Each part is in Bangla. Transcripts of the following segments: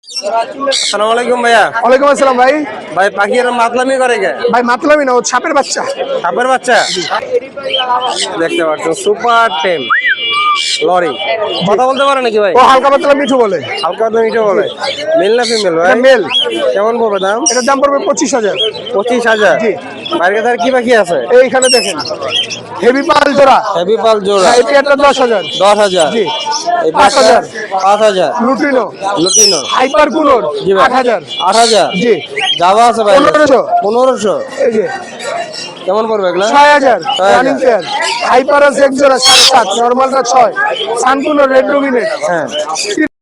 আসসালামু আলাইকুম ভাইয়া। ওয়ালাইকুম আসসালাম ভাই। ভাই পাখি এর মাতলামি করে কে? ভাই মাতলামি না, ও সাপের বাচ্চা। সাপের বাচ্চা দেখতে পাচ্ছেন, সুপার টেম লরি। কথা বলতে পারে নাকি ভাই? ও হালকা পাতলা মিঠু বলে। হালকা পাতলা মিঠে বলে। মেল না ফিমেল ভাই? এটা মেল। কেমন পড়বে দাম? এটার দাম পড়বে 25,000। 25,000। জি। বাইরের কাছে আর কি পাখি আছে? এইখানে দেখেন হেভি পাল জোড়া। হেভি পাল জোড়া। হ্যাঁ, এটা 10,000। 10,000। জি। এই 5,000। 5,000। লুটিনো। লুটিনো। হাইপার কুলোর জি ভাই। 8,000। 8,000। জি। জাভা আছে ভাই? 1500। 1500। এই যে কেমন পড়বে এগুলা? 6,000 6,000। Running pair. হাইপার আছে এক জোড়া 7.5, নরমালটা 6। সানকুনো রেড ডোমিনেট হ্যাঁ।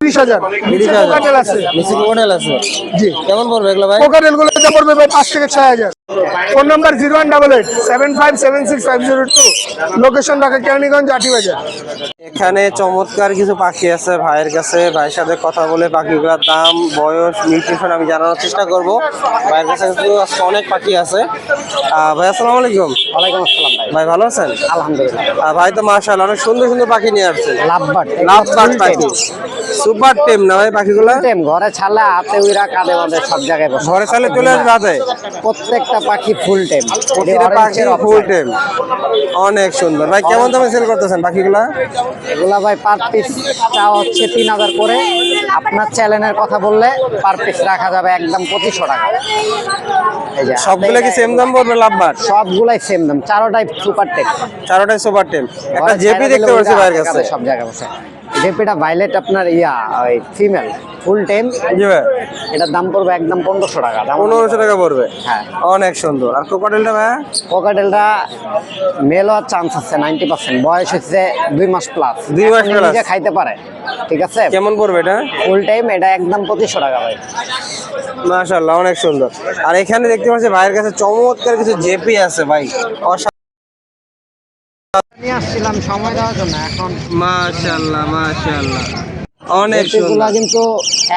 30,000। নিচে 30,000। কোকাটেল আছে। নিচে কোকাটেল আছে। জি। কেমন পড়বে এগুলা ভাই? কোকাটেল গুলো যা পড়বে ভাই 5 থেকে 6,000। Phone number 0188757652। Location Dhaka Keraniganj Atibazar. এখানে চমৎকার কিছু পাখি আছে ভাইয়ের কাছে। ভাইয়ের সাথে কথা বলে পাখিগুলোর দাম, বয়স, নিউট্রিশন আমি জানানোর চেষ্টা করব। ভাইয়ের কাছে কিন্তু আজকে অনেক পাখি আছে। ভাই আসসালামু আলাইকুম। ওয়ালাইকুম আসসালাম ভাই। ভাই ভালো আছেন? আলহামদুলিল্লাহ। ভাই তো মাশাআল্লাহ অনেক সুন্দর সুন্দর পাখি নিয়ে আসছেন। লাভবার্ড। লাভবার্ড পাখি। সুপার টেম না ভাই পাখিগুলো? টেম ঘরে ছাড়লে হাতে উইরা কাঁধে বাঁধে সব জায়গায় বসে। ঘরে চালে চলে আসবে রাতে? প্রত্যেকটা পাখি ফুল টেম। প্রতিটা পাখি ফুল টেম। অনেক সুন্দর ভাই। কেমন দামে সেল করতেছেন পাখিগুলা? এগুলা ভাই পার পিস চা হচ্ছে 3,000 করে। আপনার চ্যানেলের কথা বললে পার পিস রাখা যাবে একদম 2,500 টাকা। এই যে সবগুলা কি সেম দাম পড়বে লাভবার্ড? সবগুলাই সেম দাম, চারোটাই সুপার টেম। চারোটাই সুপার টেম। একটা জেপি দেখতে পাচ্ছি ভাইয়ের কাছে। সব জায়গায় বসে। জেপিটা ভাইলেট আপনার ওই ফিমেল ফুল টেম। জি ভাই। এটার দাম পড়বে একদম 1,500 টাকা। 1500 টাকা পড়বে। হ্যাঁ। অনেক সুন্দর। আর কোকাটেলটা ভাই? কোকাটেলটা মেল হওয়ার চান্স আছে 90%। বয়স হচ্ছে 2 মাস প্লাস। 2 মাস প্লাস। নিজে খাইতে পারে। ঠিক আছে। কেমন পড়বে এটা? ফুল টাইম এটা একদম 2,500 টাকা ভাই। মাশাআল্লাহ অনেক সুন্দর। আর এখানে দেখতে পাচ্ছি ভাইয়ের কাছে চমৎকার কিছু জেপি আছে ভাই। নিয়ে আসছিলাম সময় দেওয়ার জন্য। এখন মাশাআল্লাহ মাশাআল্লাহ অনেক সুন্দর। এগুলা কিন্তু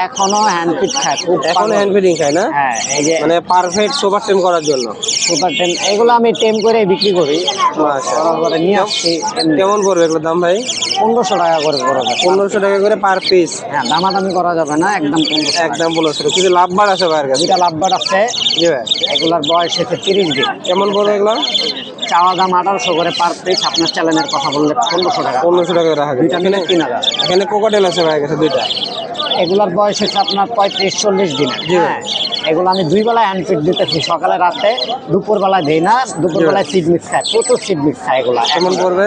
এখনো হ্যান্ডপিট খায়। খুব এখন হ্যান্ড ফিডিং খায় না? হ্যাঁ, এই যে মানে পারফেক্ট সুপার টেম করার জন্য। সুপার টেম এগুলো আমি টেম করে বিক্রি করি। মাশাআল্লাহ। করে নিয়ে আসছি। কেমন পড়বে এগুলোর দাম ভাই? 1,500 টাকা করে পড়বে। 1500 টাকা করে পার পিস। হ্যাঁ, দামাদামি করা যাবে না, একদম 1,500 একদম 1500। কিছু লাভবার আছে ভাইয়ের কাছে? দুইটা লাভবার্ড আছে। জি ভাই। এগুলার বয়স হচ্ছে 30 দিন। কেমন পড়বে এগুলো? চাওয়া দাম 1800 করে পার পিস। আপনার চ্যানেলের কথা বললে 1,500 টাকা। 1500 টাকা রাখা যায়। দুইটা মিলে 3,000। এখানে কোকাটেল আছে ভাইয়ের কাছে দুইটা। এগুলার বয়স হচ্ছে আপনার 35-40 দিনের। হ্যাঁ, এগুলো আমি 2 বেলায় হ্যান্ডফিড দিতেছি, সকালে রাতে। দুপুর বেলায় দিই না, দুপুর বেলায় সিড মিক্স খায়, প্রচুর সিড মিক্স খায় এগুলা। কেমন পড়বে?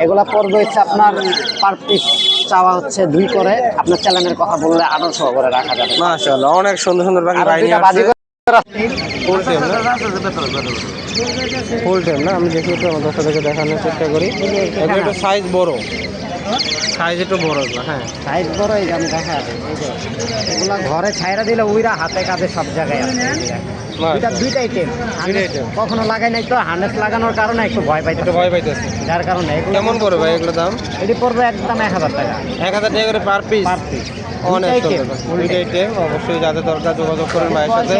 এগুলা পড়বে হচ্ছে আপনার পার পিস চাওয়া হচ্ছে 2 করে। আপনার চ্যানেলের কথা বললে 1800 করে রাখা যাবে। মাশাআল্লাহ অনেক সুন্দর সুন্দর পাখি আর ভাই নিয়ে দুইটা বাজি আসছে। করে ফুল টেম না? ফুল টেম না? আমি দেখি একটু আমার দর্শকদেরকে দেখানোর চেষ্টা করি। এগুলো একটু সাইজ বড়। সাইজ একটু বড় এগুলো। হ্যাঁ। সাইজ বড়। এই যে আমি দেখা যাবে, এই যে এগুলা ঘরে ছাইরা দিলে উইরা হাতে কাঁধে সব জায়গায় আছে। দুইটাই টেম। কখনো লাগাই নাই তো, হার্নেস লাগানোর কারণে একটু ভয় পাইতেছে। যার কারণে এগুলো কেমন পড়বে ভাই এগুলো দাম? এটি পড়বে একদম 1,000 টাকা। 1000 টাকা করে পার পিস। Per piece. অনেক সুন্দর। দুইটাই টেম। অবশ্যই যাদের দরকার যোগাযোগ করুন ভাইয়ের সাথে।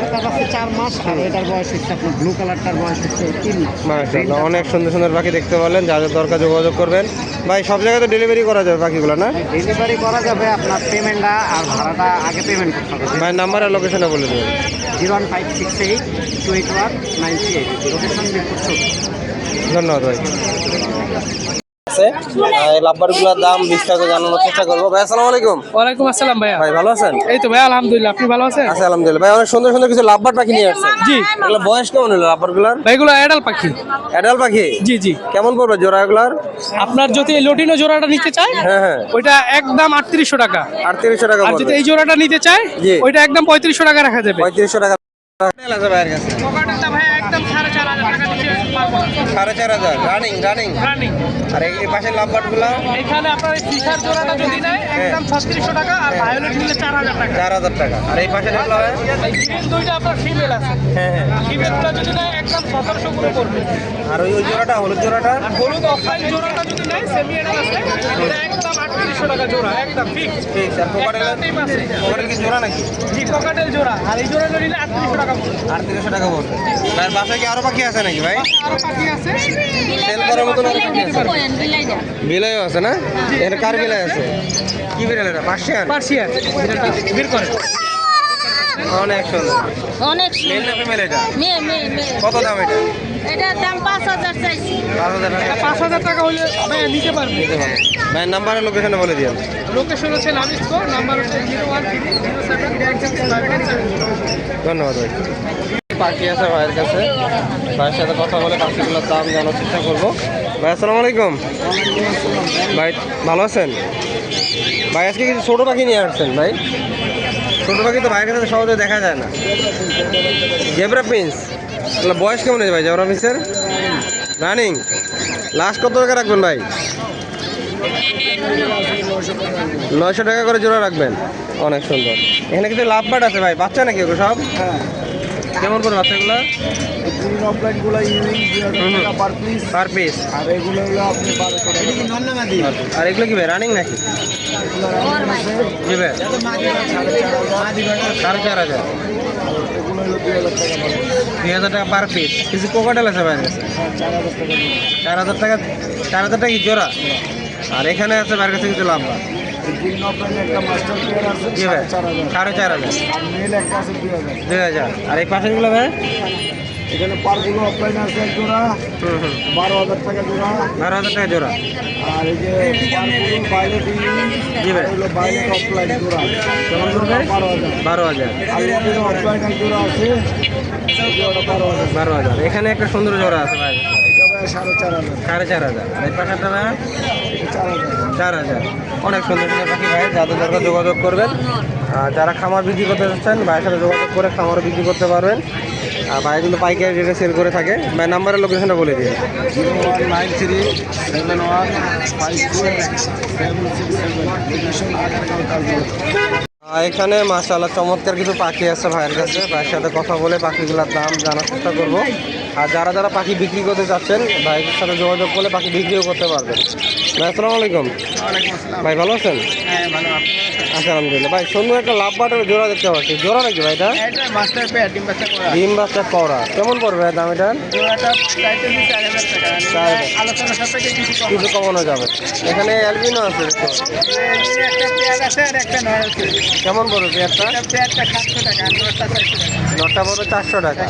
4 মাস। আর এটার বয়স হচ্ছে আপনার ব্লু কালারটার বয়স হচ্ছে 3 মাস। মাশাআল্লাহ অনেক সুন্দর সুন্দর পাখি দেখতে পেলেন। যাদের দরকার যোগাযোগ করবেন। ভাই সব জায়গায় তো ডেলিভারি করা যাবে পাখিগুলো না? ডেলিভারি করা যাবে। আপনার পেমেন্টটা আর ভাড়াটা আগে পেমেন্ট করতে হবে। ভাই নাম্বার আর লোকেশনে বলে দেবেন। 01568 281 938। লোকেশন মিরপুর 14। ধন্যবাদ ভাই। এই লাভবারগুলোর দাম বিস্তারিত জানানোর চেষ্টা করবো। ভাই আসসালামু আলাইকুম। ওয়ালাইকুম আসসালাম ভাইয়া। ভাই ভালো আছেন? এই তো ভাই আলহামদুলিল্লাহ, আপনি ভালো আছেন? আচ্ছা আলহামদুলিল্লাহ। ভাই অনেক সুন্দর সুন্দর কিছু লাভবার পাখি নিয়ে আসছেন। জি। এগুলো বয়স কেমন হলো লাভবারগুলোর? ভাই এগুলো অ্যাডাল পাখি। অ্যাডাল্ট পাখি? জি জি। কেমন পড়বে জোড়া এগুলার? আপনার যদি এই লটিনো জোড়াটা নিতে চায়, হ্যাঁ হ্যাঁ। ওইটা একদম 3800 টাকা। 3800 টাকা আর পড়বে। যদি এই জোড়াটা নিতে চায়, জি। ওইটা একদম 3500 টাকা রাখা যাবে। 3500 টাকা আছে ভাইয়ের কাছে। পকেটটা ভাই একদম 4500 টাকা নিচে পারবো না। 4500 রানিং। রানিং। আর এই পাশে লাভবারগুলো এখানে আপনার এই ফিশার জোড়াটা যদি নেয় একদম 3600 টাকা, আর ভায়োলেট নিলে 4000 টাকা। 4000 টাকা। আর এই পাশে দেখলো ভাই? এই গ্রিন দুইটা আপনার ফিমেল আছে। হ্যাঁ হ্যাঁ। ফিমেলটা যদি নেয় একদম 1700 করে পড়বে। আর ওই জোড়াটা হলুদ জোড়াটা? আর হলুদ অফলাইন জোড়াটা যদি নেয় সেমি এডাল আছে, এটা একদম 3800 টাকা জোড়া, একদম ফিক্স। ঠিক আর কোকাটেল কি জোড়া নাকি? জি, পকেটের জোড়া। আর এই জোড়া নিলে 3800 টাকা পড়বে। 3800 টাকা পড়বে। ভাই বাসায় কি আরো পাখি আছে নাকি ভাই? আরো পাখি আছে। সেল করার মতন আরো পাখি আছে? বিলাইও আছে না? এখানে কার বিলাই আছে? কি বিড়াল এটা? পার্সিয়ান? পার্সিয়ান। বের করে। অনেক সুন্দর। অনেক মেল না ফিমেল এটা? মেয়ে মেয়ে মেয়ে কত দাম এটা? এটার দাম 5,000 চাইছি। 5,000 টাকা। 5,000 টাকা হলে ভাইয়া নিতে পারবে। ভাই নাম্বার আর লোকেশনে বলে দিন। লোকেশন হচ্ছে নাবিস্কো, নাম্বার হচ্ছে 01307 ধন্যবাদ ভাই। পাখি আছে ভাইয়ের কাছে, ভাইয়ের সাথে কথা বলে পাখিগুলোর দাম জানার চেষ্টা করবো। ভাই আসসালামু আলাইকুম। ভাই ভালো আছেন? ভাই আজকে কিছু ছোটো পাখি নিয়ে আসছেন ভাই? ছোটো পাখি তো ভাইয়ের কাছে সহজে দেখা যায় না। জেব্রা প্রিন্স, তাহলে বয়স কেমন আছে ভাই জেব্রা প্রিন্সের? রানিং। লাস্ট কত টাকা রাখবেন ভাই? 900 টাকা করে জোড়া রাখবেন। অনেক সুন্দর। এখানে কিছু লাভ বাট আছে ভাই, বাচ্চা নাকি এগুলো সব? কেমন করে বাচ্চাগুলো? Per piece. আর এগুলো কি ভাই রানিং নাকি? জি ভাই 4,500। 2,000 টাকা পার পিস। কিছু কোকাটেল আছে ভাই? 4,000 টাকা। 4,000 টাকা কি জোড়া? আর এখানে আছে ভাইয়ের কাছে কিছু লাভ বা? জি ভাই 4,500। 2,000। আর এই পাশেরগুলো ভাই? এখানে পারগুলো অফলাইন আছে এক জোড়া 12,000 টাকা জোড়া। 12,000 টাকা জোড়া। আর এই যে পারগুলো বাইরে জি ভাই হলো বাইরে অফলাইন জোড়া কেমন করবে? 12,000। 12,000। আর এখানে অফলাইন এক জোড়া আছে জোড়া 12,000। 12,000। এখানে একটা সুন্দর জোড়া আছে ভাই, এটা ভাই 4,500। 4,500। এই পাশেরটা ভাই? 4,000। 4,000। অনেক সুন্দর সুন্দর পাখি ভাই, যাদের দরকার যোগাযোগ করবেন। আর যারা খামার বিক্রি করতে চাচ্ছেন ভাইয়ের সাথে যোগাযোগ করে খামারও বিক্রি করতে পারবেন। আর ভাই কিন্তু পাইকারি রেটে সেল করে থাকে। ভাই নাম্বারের লোকেশনটা বলে দিন। 0193715767 এখানে মাশাআল্লাহ চমৎকার কিছু পাখি আছে ভাইয়ের কাছে, ভাইয়ের সাথে কথা বলে পাখিগুলোর দাম জানার চেষ্টা করবো। আর যারা যারা পাখি বিক্রি করতে চাচ্ছেন ভাইয়ের সাথে যোগাযোগ করলে পাখি বিক্রিও করতে পারবেন। ভাই আসসালামু আলাইকুম। ভাই ভালো আছেন? হ্যাঁ ভালো। আচ্ছা আলহামদুলিল্লাহ। ভাই সুন্দর একটা লাভ বাটের জোড়া দেখতে পাচ্ছি, জোড়া নাকি ভাই এটা? এটা মাস্টার পেয়ার ডিম বাচ্চা করা। ডিম বাচ্চা করা। কেমন পড়বে ভাই দাম এটা? জোড়াটা চাইতে 4,000 টাকা। 4,000। আলোচনা সাপেক্ষে কিছু কম। কিছু কমানো যাবে। এখানে অ্যালবিনো আছে দেখতে পাচ্ছি। একটা পেয়ার আছে আর একটা নয় আছে। কেমন পড়বে পেয়ারটা? এটা পেয়ারটা 700 টাকা আর নয়টা 400 টাকা। নটটা পড়বে 400 টাকা।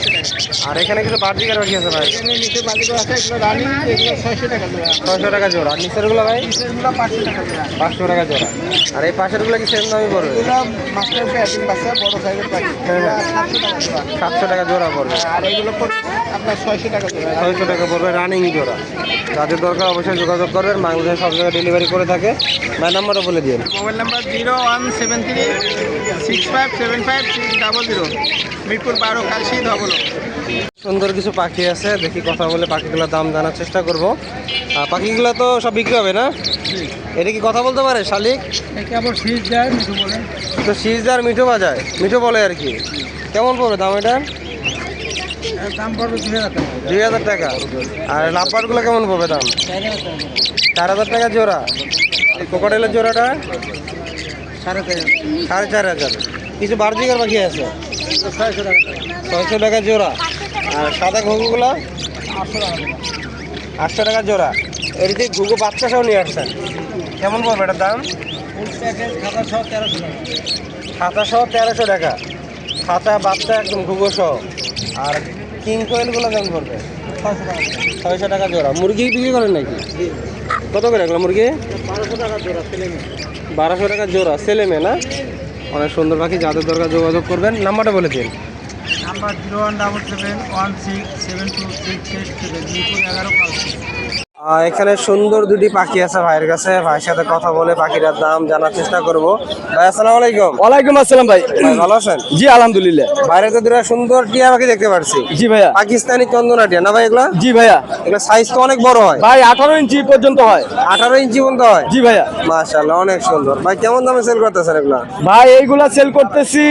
আর এখানে কিছু বার্জিকার পাখি আছে ভাই, এখানে নিচে বালিগুলো আছে, এগুলো রানিং, এগুলো 600 টাকা জোড়া। 600 টাকা জোড়া। আর নিচেরগুলো ভাই? এগুলো 500 টাকা জোড়া। 500 টাকা জোড়া। আর এই পাশেরগুলো কি সেম দামই পড়বে? এগুলো মাস্টার পেয়ার ডিম বাচ্চা বড় সাইজের পাখি। এগুলো 700 টাকা জোড়া। 700 টাকা জোড়া পড়বে। আর এগুলো পড়বে আপনার 600 টাকা জোড়া। 600 টাকা পড়বে রানিং জোড়া। যাদের দরকার অবশ্যই যোগাযোগ করবেন, বাংলাদেশের সব জায়গায় ডেলিভারি করে থাকে। ভাই নাম্বারটা বলে দিন। মোবাইল নাম্বার 0173657560, মিরপুর 12 কালশি ধবল। সুন্দর কিছু পাখি আছে, দেখি কথা বলে পাখিগুলোর দাম জানার চেষ্টা করবো। পাখিগুলো তো সব বিক্রি হবে না? এটা কি কথা বলতে পারে শালিক? একে আবার ফিস যায় মিঠু বলে। তো সিজদার মিঠো বাজায়, মিঠো বলে আর কি। কেমন পড়বে দাম এটা? দাম পড়বে 2,000 টাকা। 2,000 টাকা। আর লাপারগুলো কেমন পড়বে দাম? 4,000 টাকা জোড়া। এই কোকাটেলের জোড়াটা? 4,500। কিছু বার্জিকার পাখি আছে 600 টাকা জোড়া। আর সাদা ঘুঘুগুলো? 800 টাকা জোড়া। এর যে ঘুঘু বাচ্চা সহ নিয়ে আসছেন, কেমন পড়বে এটার দাম? খাতা সহ 1,300 টাকা। খাতা বাচ্চা একদম ঘুঘু সহ। আর কিং কোয়েলগুলো কেমন পড়বে? 600 টাকা জোড়া। মুরগি বিক্রি করেন নাকি? কত করে এগুলো মুরগি? 1200 টাকা জোড়া ছেলে মেয়ে। 1200 টাকা জোড়া, ছেলে মেয়ে না? অনেক সুন্দর পাখি, যাদের দরকার যোগাযোগ করবেন। নাম্বারটা বলে দিন। নাম্বার 0177162687, মিরপুর 11 কালশি। এখানে সুন্দর দুটি পাখি আছে ভাইয়ের কাছে, ভাইয়ের সাথে কথা বলে পাখিটার দাম জানার চেষ্টা করব। ভাই আসসালামু আলাইকুম। ওয়ালাইকুম আসসালাম ভাই। ভাই ভালো আছেন? জি আলহামদুলিল্লাহ। বাইরে তো দুটা সুন্দর টিয়া পাখি দেখতে পাচ্ছি। জি ভাইয়া। পাকিস্তানি চন্দনা টিয়া না ভাই এগুলা? জি ভাইয়া। এগুলো সাইজ তো অনেক বড় হয়, ভাই 18 ইঞ্চি পর্যন্ত হয়। 18 ইঞ্চি পর্যন্ত হয়। জি ভাইয়া। মাশাআল্লাহ অনেক সুন্দর। ভাই কেমন দামে সেল করতেছেন এগুলা? ভাই এইগুলা সেল করতেছি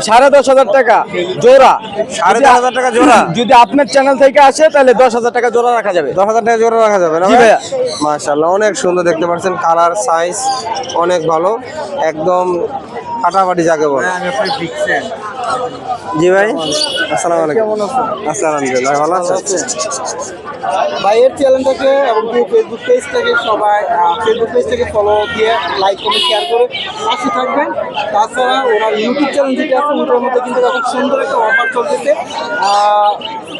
10,500 টাকা জোড়া। 10,500 টাকা জোড়া? যদি আপনার চ্যানেল থেকে আসে তাহলে 10,000 টাকা জোড়া রাখা যাবে। 10,000 টাকা জোড়া রাখা যাবে না জি ভাইয়া। মাশাআল্লাহ অনেক সুন্দর দেখতে পাচ্ছেন, কালার সাইজ অনেক ভালো, একদম ফাটাফাটি যাকে বলে। জি ভাই, আসসালামু আলাইকুম। আচ্ছা, আলহামদুলিল্লাহ, ভালো আছেন? ভাইয়ের চ্যানেলটাকে এবং ফেসবুক পেজটাকে সবাই ফেসবুক পেজটাকে ফলো দিয়ে লাইক করে শেয়ার করে পাশে থাকবেন। তাছাড়া ওনার ইউটিউব চ্যানেল যেটা আছে ওটার মধ্যে কিন্তু এখন সুন্দর একটা অফার চলতেছে।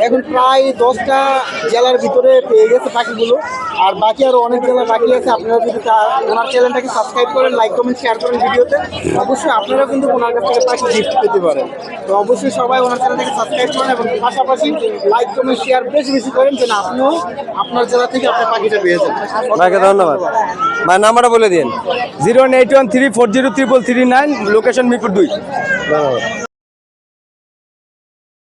এখন প্রায় 10টা জেলার ভিতরে পেয়ে গেছে পাখিগুলো, আর বাকি আরও অনেক জেলা বাকি আছে। আপনারা যদি ওনার চ্যানেলটাকে সাবস্ক্রাইব করেন, লাইক কমেন্ট শেয়ার করেন ভিডিওতে, অবশ্যই আপনারা কিন্তু ওনার কাছ থেকে পাখি গিফট পেতে পারেন। তো অবশ্যই সবাই ওনার চ্যানেলটাকে সাবস্ক্রাইব করেন এবং পাশাপাশি লাইক কমেন্ট শেয়ার বেশি বেশি করেন, যেন আপনিও আপনার জেলা থেকে আপনার পাখিটা পেয়ে যান। ভাইকে ধন্যবাদ। ভাই নাম্বারটা বলে দিন। 08134033339, লোকেশন মিরপুর 2।